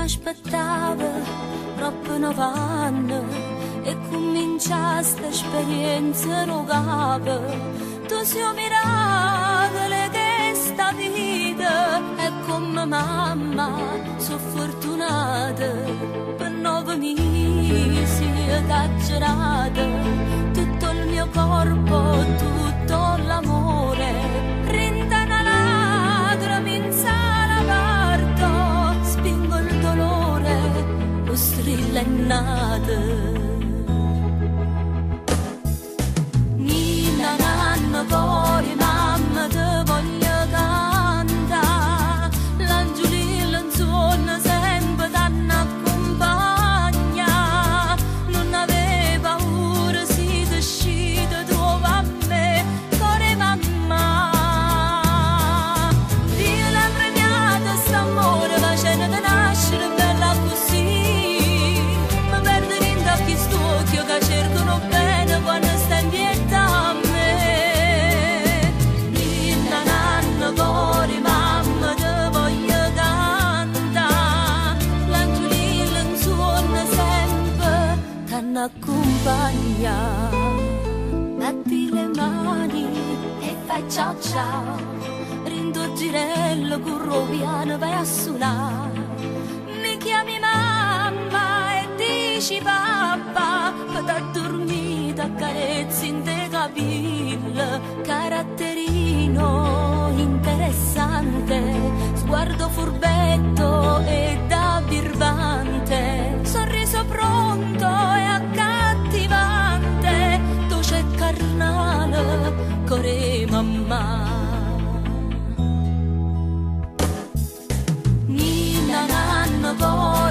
m'aspettava troppo 90 e comincia sta esperienza rogava. Tu sei un miracolo che sta vita e come mamma sono fortunata per 9 mesi da girata tutto il mio corpo, tutto l'amore renda una lacrima in sala parto, spingo il dolore, lo strilla è nata. Nina, nanna, cuore, mamma, te voglio cantare, l'angiolino insonno sempre t'hanno accompagna, non avevo paura, si t'uscita, trova a me, cuore mamma. Dio l'ha premiata st'amore, facendo nascere bella così, mi perdo in occhi stuocchio che cercano bene quando sta in pietà a me. Ninna, nanna, cuore, mamma, te voglio cantare, l'angiolino in suono sempre t'hanno accompagnato. Batti le mani e fai ciao ciao, rindo girello, curro piano, vai a suonare. Mi chiami mamma e dici papà, per t'addormire, t'accarezzi in te capille, caratterino interessante, sguardo furbetto e da birbante, sorriso pronto e accattivante, dolce carnale, core mamma. Nina, nanna, cuore,